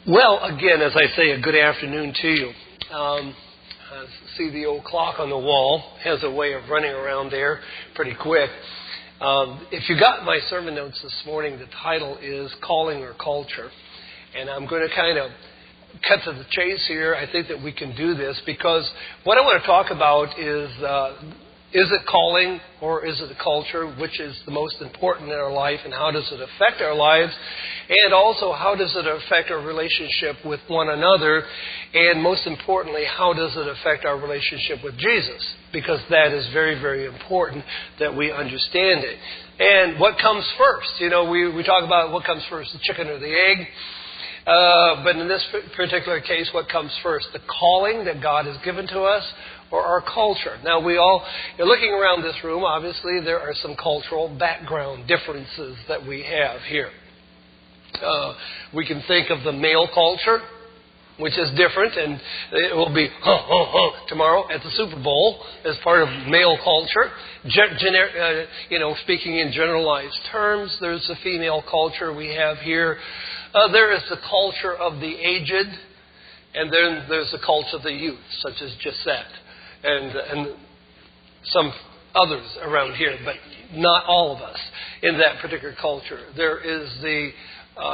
Well, again, as I say, a good afternoon to you. I see the old clock on the wall has a way of running around there pretty quick. If you got my sermon notes this morning, the title is Calling or Culture. And I'm going to kind of cut to the chase here. I think that we can do this because what I want to talk about is it calling or is it a culture? Which is the most important in our life, and how does it affect our lives? And also, how does it affect our relationship with one another? And most importantly, how does it affect our relationship with Jesus? Because that is very, very important that we understand it. And what comes first? You know, we talk about what comes first, the chicken or the egg. But in this particular case, what comes first? The calling that God has given to us or our culture? Now, you're looking around this room, obviously there are some cultural background differences that we have here. We can think of the male culture, which is different, and it will be tomorrow at the Super Bowl as part of male culture. Speaking in generalized terms, there's the female culture we have here. There is the culture of the aged, and then there's the culture of the youth, such as Gisette, and some others around here, but not all of us in that particular culture. There is the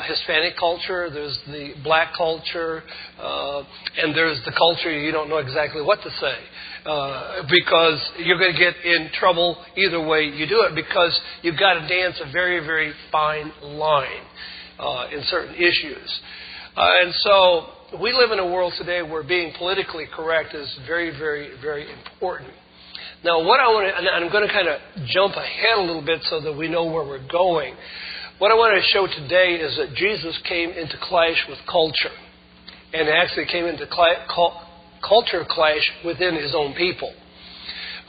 Hispanic culture, there's the black culture, and there's the culture you don't know exactly what to say because you're going to get in trouble either way you do it, because you've got to dance a very, very fine line in certain issues. And so we live in a world today where being politically correct is very, very, very important. Now, what I want to, and I'm going to kind of jump ahead a little bit so that we know where we're going. What I want to show today is that Jesus came into clash with culture, and actually came into culture clash within his own people.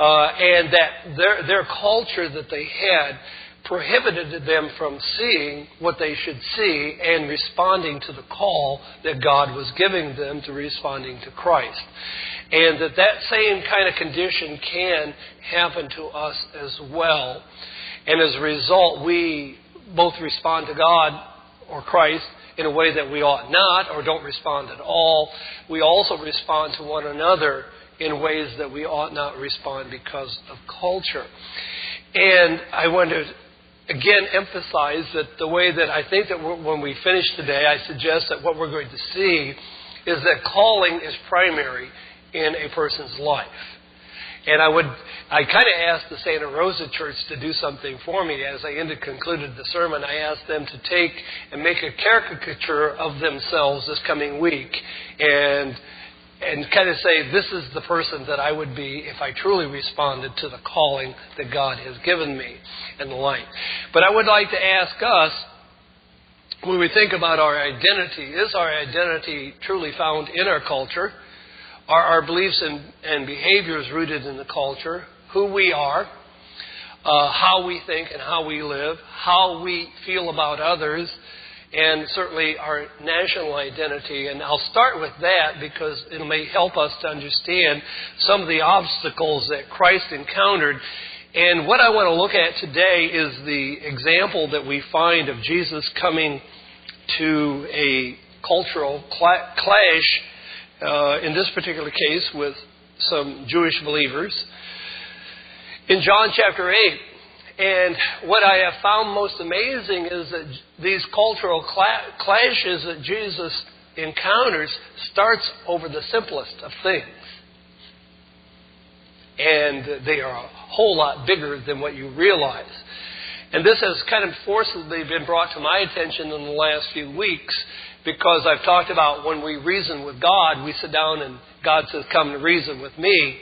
And that their culture that they had prohibited them from seeing what they should see and responding to the call that God was giving them to responding to Christ. And that same kind of condition can happen to us as well. And as a result, we both respond to God or Christ in a way that we ought not, or don't respond at all. We also respond to one another in ways that we ought not respond because of culture. And I want to again emphasize that the way that I think that when we finish today, I suggest that what we're going to see is that calling is primary in a person's life. And I kind of asked the Santa Rosa Church to do something for me as I concluded the sermon. I asked them to take and make a caricature of themselves this coming week and kind of say, this is the person that I would be if I truly responded to the calling that God has given me and the like. But I would like to ask us, when we think about our identity, is our identity truly found in our culture? Are our beliefs and behaviors rooted in the culture? Who we are, how we think and how we live, how we feel about others, and certainly our national identity. And I'll start with that because it may help us to understand some of the obstacles that Christ encountered. And what I want to look at today is the example that we find of Jesus coming to a cultural clash, in this particular case with some Jewish believers, in John chapter 8. And what I have found most amazing is that these cultural clashes that Jesus encounters starts over the simplest of things. And they are a whole lot bigger than what you realize. And this has kind of forcibly been brought to my attention in the last few weeks, because I've talked about when we reason with God, we sit down and God says, come and reason with me.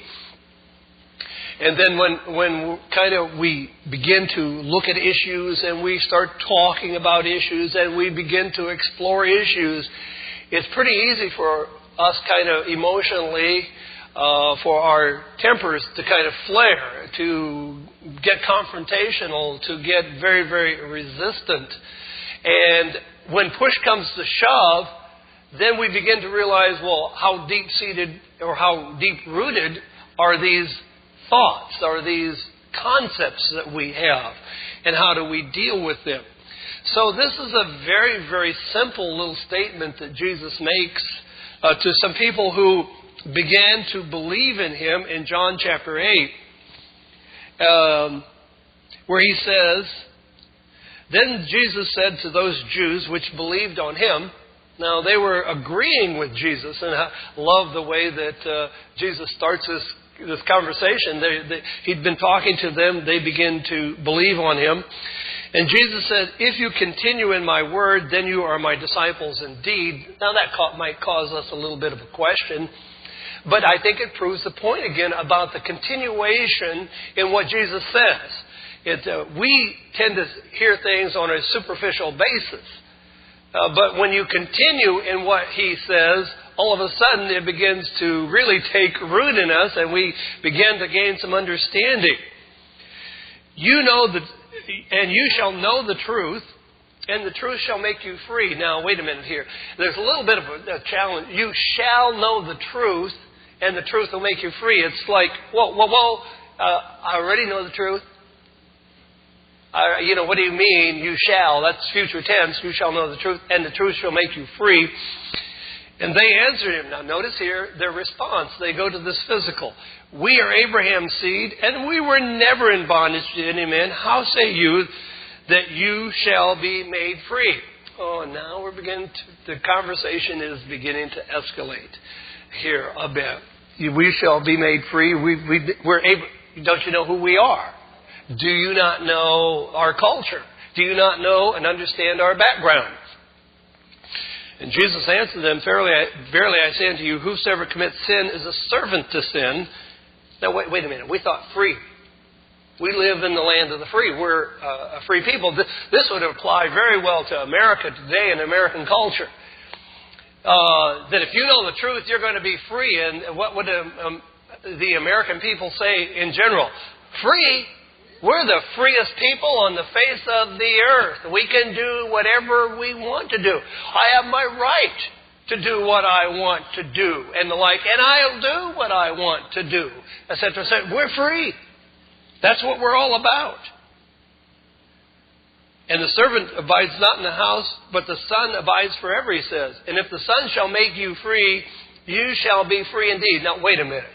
And then when kind of we begin to look at issues and we start talking about issues and we begin to explore issues, it's pretty easy for us kind of emotionally, for our tempers to kind of flare, to get confrontational, to get very, very resistant. And when push comes to shove, then we begin to realize, well, how deep-seated or how deep-rooted are these thoughts, are these concepts that we have, and how do we deal with them? So this is a very, very simple little statement that Jesus makes to some people who began to believe in Him in John chapter 8, where He says, "Then Jesus said to those Jews which believed on Him," now they were agreeing with Jesus, and I love the way that Jesus starts this conversation. He'd been talking to them. They begin to believe on Him. And Jesus said, "If you continue in my word, then you are my disciples indeed." Now that might cause us a little bit of a question, but I think it proves the point again about the continuation in what Jesus says. We tend to hear things on a superficial basis. But when you continue in what He says, all of a sudden it begins to really take root in us, and we begin to gain some understanding. And you shall know the truth, and the truth shall make you free. Now, wait a minute here. There's a little bit of a challenge. You shall know the truth, and the truth will make you free. It's like, whoa, I already know the truth. What do you mean, you shall? That's future tense. You shall know the truth, and the truth shall make you free. And they answered Him. Now, notice here their response. They go to this physical. "We are Abraham's seed, and we were never in bondage to any man. How say you that you shall be made free?" Oh, now the conversation is beginning to escalate here a bit. We shall be made free. We're able. Don't you know who we are? Do you not know our culture? Do you not know and understand our background? And Jesus answered them, "Verily I say unto you, whosoever commits sin is a servant to sin." Now, wait a minute. We thought free. We live in the land of the free. We're a free people. This would apply very well to America today and American culture. That if you know the truth, you're going to be free. And what would the American people say in general? Free? We're the freest people on the face of the earth. We can do whatever we want to do. I have my right to do what I want to do and the like, and I'll do what I want to do, etc., etc. We're free. That's what we're all about. And the servant abides not in the house, but the Son abides forever, He says. And if the Son shall make you free, you shall be free indeed. Now, wait a minute.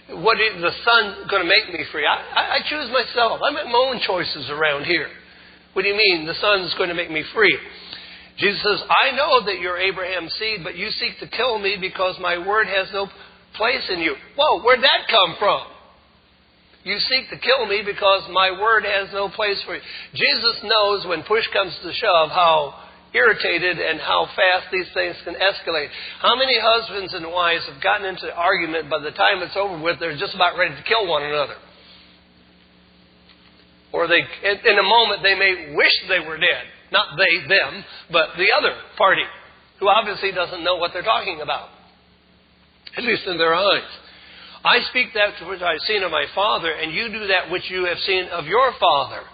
What is the Son going to make me free? I choose myself. I make my own choices around here. What do you mean the Son's going to make me free? Jesus says, "I know that you're Abraham's seed, but you seek to kill me because my word has no place in you." Whoa, where'd that come from? You seek to kill me because my word has no place for you. Jesus knows when push comes to shove how irritated and how fast these things can escalate. How many husbands and wives have gotten into an argument, by the time it's over with, they're just about ready to kill one another? Or in a moment, they may wish they were dead. Not they, them, but the other party, who obviously doesn't know what they're talking about, at least in their eyes. "I speak that which I have seen of my Father, and you do that which you have seen of your father."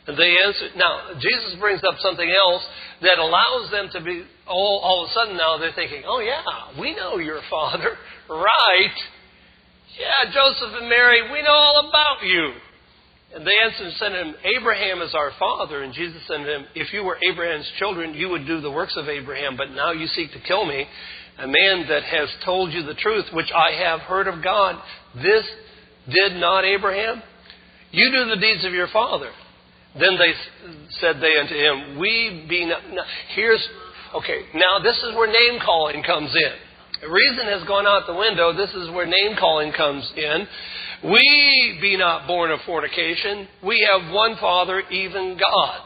And they answered. Now, Jesus brings up something else that allows them to be, all of a sudden now they're thinking, "Oh yeah, we know your father, right? Yeah, Joseph and Mary, we know all about you." And they answered and said to him, "Abraham is our father." And Jesus said to them, "If you were Abraham's children, you would do the works of Abraham. But now you seek to kill me, a man that has told you the truth, which I have heard of God. This did not Abraham? You do the deeds of your father." Then said they unto him, "We be not..." Now this is where name calling comes in. The reason has gone out the window. This is where name calling comes in. "We be not born of fornication. We have one Father, even God."